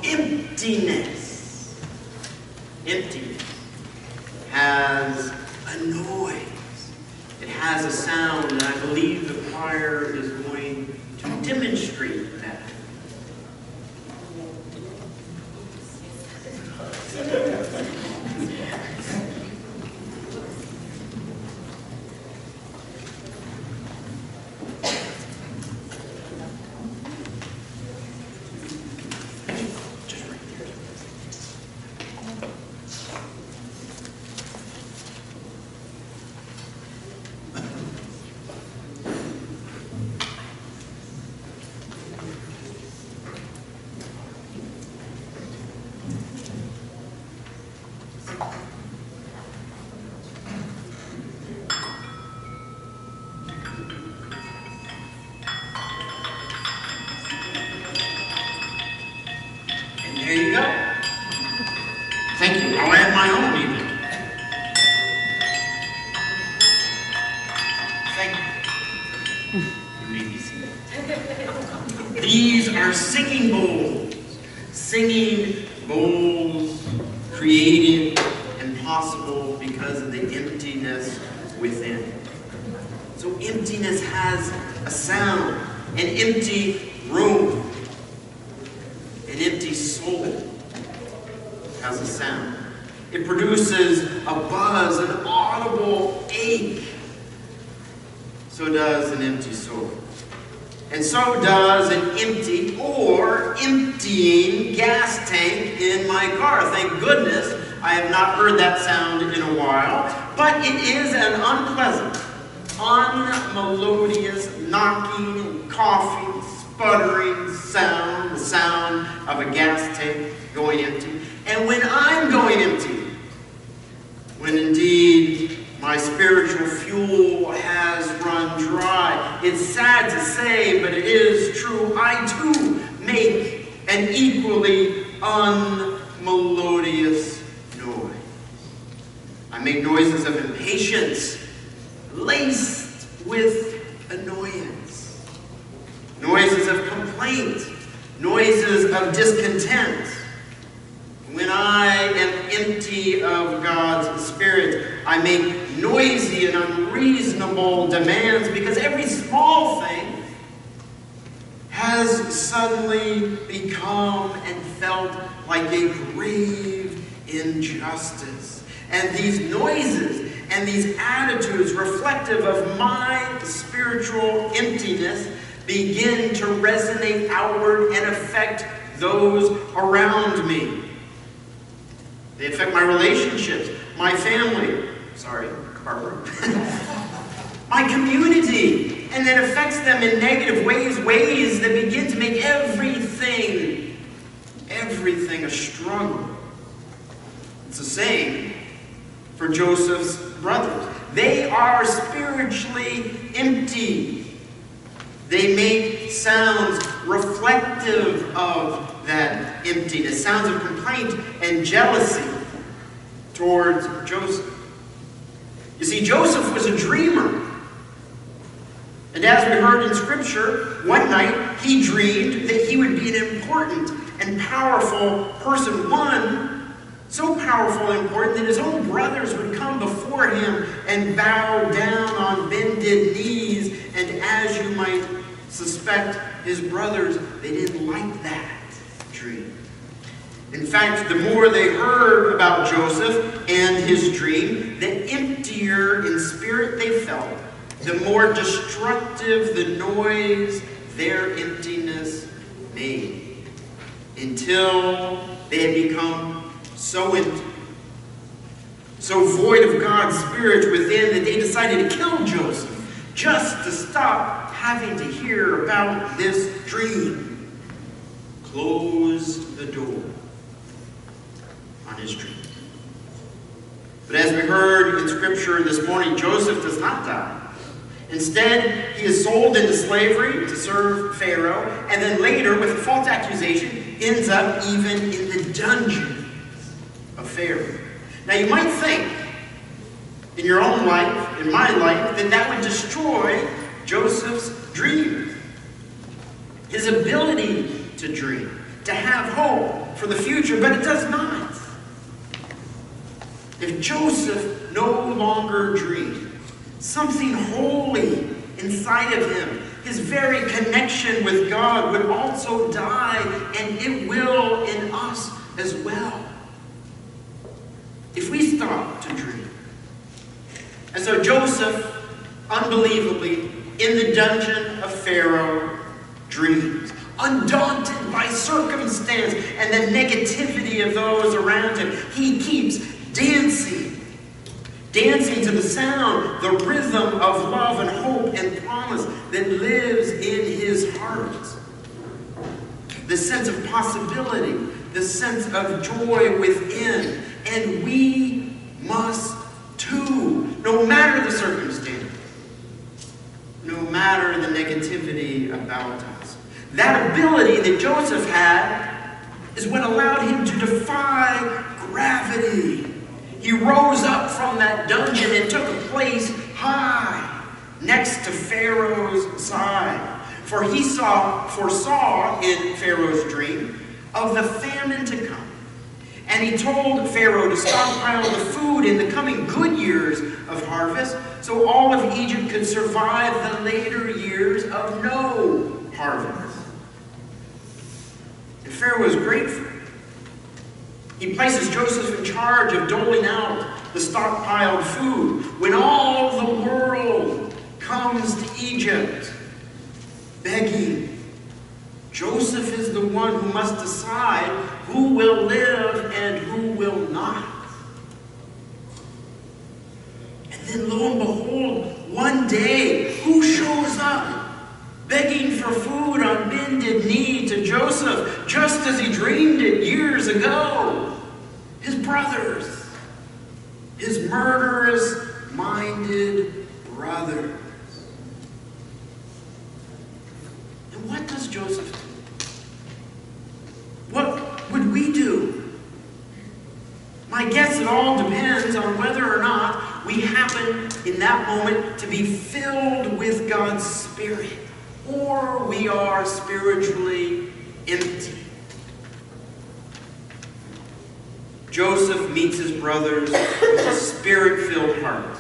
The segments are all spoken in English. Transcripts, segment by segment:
emptiness. Emptiness has a noise. It has a sound, and I believe the choir is going to demonstrate that. There you go. Thank you. I'll add my own even. Thank you. You may be seated. These are singing bowls. Singing bowls created and possible because of the emptiness within. So emptiness has a sound, an empty room. An empty soul has a sound. It produces a buzz, an audible ache. So does an empty soul. And so does an empty or emptying gas tank in my car. Thank goodness I have not heard that sound in a while. But it is an unpleasant, unmelodious knocking, coughing, sputtering sound, the sound of a gas tank going empty. And when I'm going empty, when indeed my spiritual fuel has run dry, it's sad to say, but it is true, I too make an equally unmelodious noise. I make noises of impatience, laced with annoyance. Noises of complaint, noises of discontent. When I am empty of God's Spirit, I make noisy and unreasonable demands because every small thing has suddenly become and felt like a grave injustice. And these noises and these attitudes reflective of my spiritual emptiness begin to resonate outward and affect those around me. They affect my relationships, my family, Barbara, my community, and that affects them in negative ways, ways that begin to make everything a struggle. It's the same for Joseph's brothers. They are spiritually empty. They make sounds reflective of that emptiness, sounds of complaint and jealousy towards Joseph. You see, Joseph was a dreamer. And as we heard in Scripture, one night he dreamed that he would be an important and powerful person. One so powerful and important that his own brothers would come before him and bow down on bended knees. And as you might suspect, his brothers, they didn't like that dream. In fact, the more they heard about Joseph and his dream, the emptier in spirit they felt, the more destructive the noise their emptiness made, until they had become so empty, so void of God's Spirit within, that they decided to kill Joseph just to stop having to hear about this dream. Closed the door on his dream. But as we heard in Scripture this morning, Joseph does not die. Instead, he is sold into slavery to serve Pharaoh, and then later, with a false accusation, ends up even in the dungeon of Pharaoh. Now you might think, in your own life, in my life, that that would destroy Joseph's dream. His ability to dream, to have hope, for the future, but it does not. If Joseph no longer dreamed, something holy inside of him, his very connection with God, would also die, and it will in us as well. If we stop to dream. And so Joseph, unbelievably, in the dungeon of Pharaoh, dreams, undaunted by circumstance and the negativity of those around him. He keeps dancing to the sound, the rhythm of love and hope and promise that lives in his heart. The sense of possibility, the sense of joy within. And we must too, no matter the circumstance, no matter the negativity about us. That ability that Joseph had is what allowed him to defy gravity. He rose up from that dungeon and took a place high next to Pharaoh's side. For he foresaw in Pharaoh's dream of the famine to come. And he told Pharaoh to stockpile the food in the coming good years of harvest, so all of Egypt could survive the later years of no harvest. And Pharaoh was grateful. He places Joseph in charge of doling out the stockpiled food. When all the world comes to Egypt begging, Joseph is the one who must decide who will live and who will not. And then lo and behold, one day, who shows up begging for food on bended knee to Joseph, just as he dreamed it years ago? His brothers, his murderous-minded brothers. And what does Joseph do? What would we do? My guess it all depends on whether or not we happen in that moment to be filled with God's Spirit, or we are spiritually empty. Joseph meets his brothers with a Spirit-filled heart.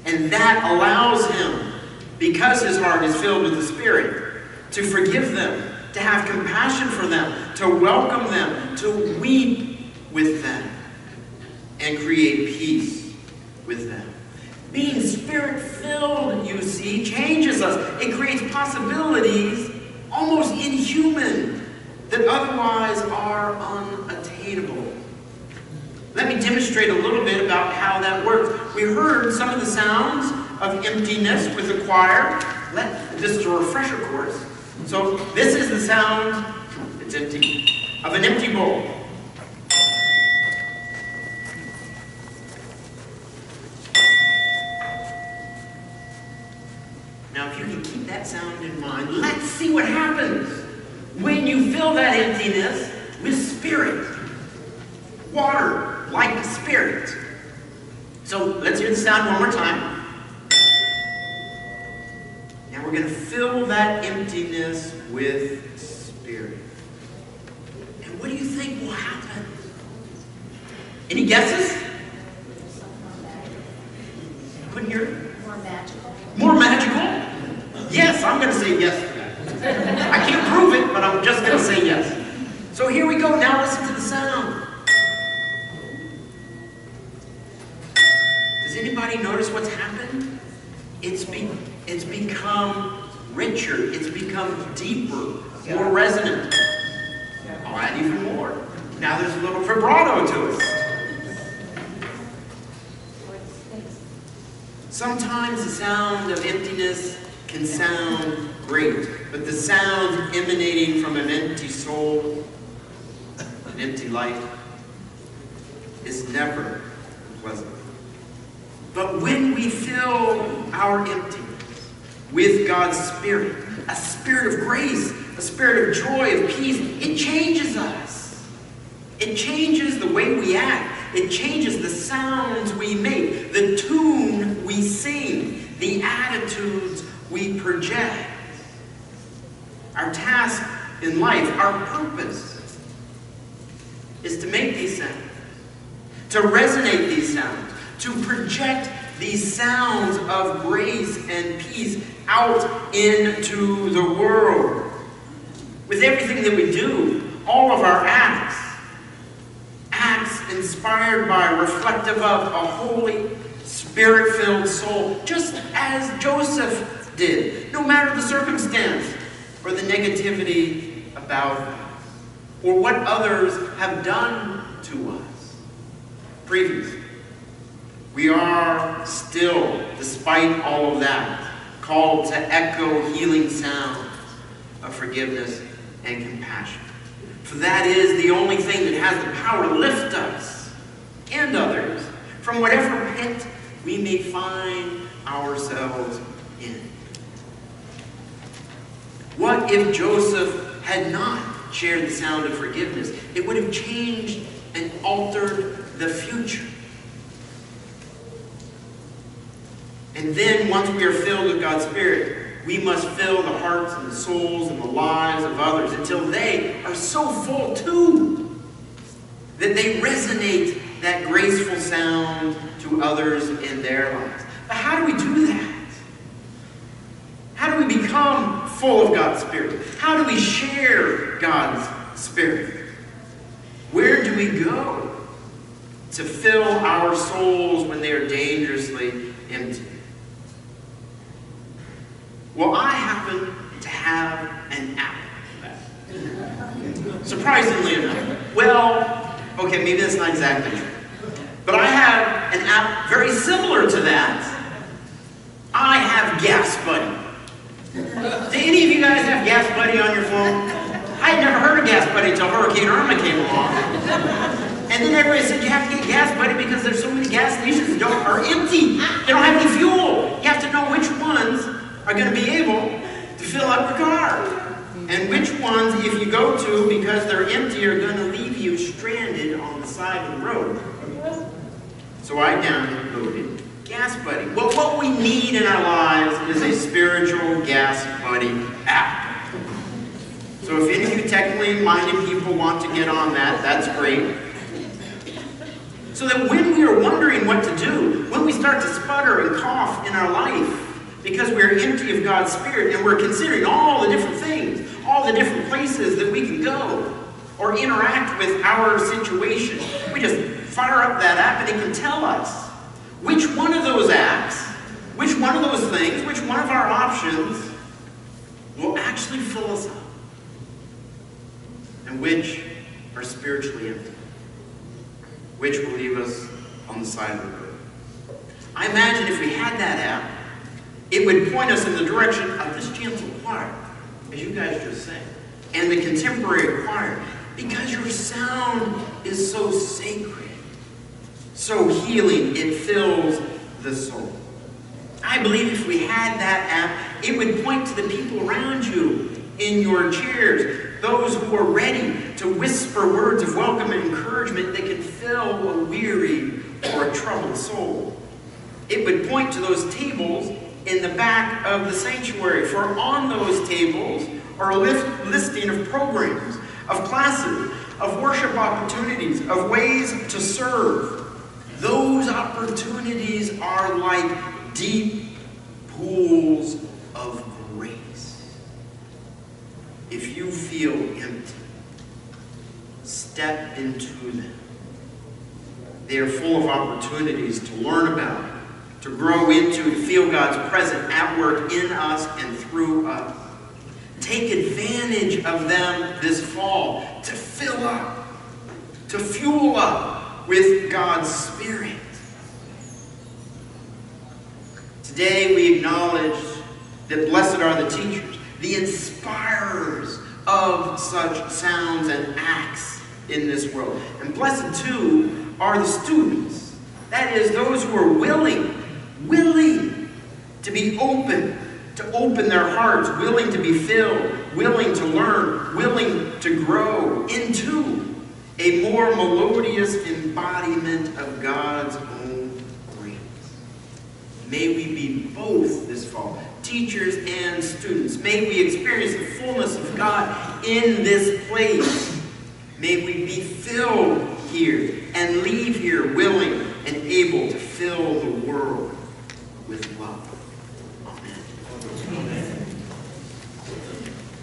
And that allows him, because his heart is filled with the Spirit, to forgive them, to have compassion for them, to welcome them, to weep with them, and create peace with them. Being Spirit-filled, you see, changes us. It creates possibilities almost inhuman that otherwise are unattainable. Let me demonstrate a little bit about how that works. We heard some of the sounds of emptiness with the choir. This is a refresher course. So this is the sound, it's empty, of an empty bowl. Now if you can keep that sound in mind, let's see what happens when you fill that emptiness with Spirit. Water. Like the Spirit. So let's hear the sound one more time. Now we're going to fill that emptiness with Spirit. And what do you think will happen? Any guesses? Couldn't hear it? More magical. More magical? Yes, I'm going to say yes to that. I can't prove it, but I'm just going to say yes. So here we go. Now listen to the sound. Does anybody notice what's happened? It's become richer. It's become deeper, more resonant. I'll add even more. Now there's a little vibrato to it. Sometimes the sound of emptiness can sound great, but the sound emanating from an empty soul, an empty life, is never pleasant. But when we fill our emptiness with God's Spirit, a spirit of grace, a spirit of joy, of peace, it changes us. It changes the way we act. It changes the sounds we make, the tune we sing, the attitudes we project. Our task in life, our purpose, is to make these sounds, to resonate these sounds, to project these sounds of grace and peace out into the world. With everything that we do, all of our acts inspired by, reflective of a holy, Spirit-filled soul, just as Joseph did, no matter the circumstance or the negativity about us, or what others have done to us previously. We are still, despite all of that, called to echo healing sounds of forgiveness and compassion. For that is the only thing that has the power to lift us and others from whatever pit we may find ourselves in. What if Joseph had not shared the sound of forgiveness? It would have changed and altered the future. And then, once we are filled with God's Spirit, we must fill the hearts and the souls and the lives of others until they are so full too that they resonate that graceful sound to others in their lives. But how do we do that? How do we become full of God's Spirit? How do we share God's Spirit? Where do we go to fill our souls when they are dangerously empty? Well, I happen to have an app for that. Surprisingly enough. Well, okay, maybe that's not exactly true. But I have an app very similar to that. I have Gas Buddy. Do any of you guys have Gas Buddy on your phone? I had never heard of Gas Buddy until Hurricane Irma came along. And then everybody said you have to get Gas Buddy because there's so many gas stations that are empty. They don't have any fuel. You have to know which ones are going to be able to fill up your car. And which ones, if you go to because they're empty, are going to leave you stranded on the side of the road. So I downloaded Gas Buddy. Well, what we need in our lives is a spiritual Gas Buddy app. So if any of you technically minded people want to get on that, that's great. So that when we are wondering what to do, when we start to sputter and cough in our life, because we're empty of God's Spirit and we're considering all the different things, all the different places that we can go or interact with our situation, we just fire up that app and it can tell us which one of those acts, which one of those things, which one of our options will actually fill us up and which are spiritually empty, which will leave us on the side of the road. I imagine if we had that app, it would point us in the direction of this gentle choir, as you guys just sang, and the contemporary choir, because your sound is so sacred, so healing, it fills the soul. I believe if we had that app, it would point to the people around you in your chairs, those who are ready to whisper words of welcome and encouragement that can fill a weary or a troubled soul. It would point to those tables in the back of the sanctuary, for on those tables are a listing of programs, of classes, of worship opportunities, of ways to serve. Those opportunities are like deep pools of grace. If you feel empty, step into them. They are full of opportunities to learn about, to grow into, to feel God's presence at work in us and through us. Take advantage of them this fall to fill up, to fuel up with God's Spirit. Today we acknowledge that blessed are the teachers, the inspirers of such sounds and acts in this world. And blessed too are the students. That is, those who are willing to be open, to open their hearts, willing to be filled, willing to learn, willing to grow into a more melodious embodiment of God's own grace. May we be both this fall, teachers and students. May we experience the fullness of God in this place May we be filled here and leave here willing and able to fill the world with love.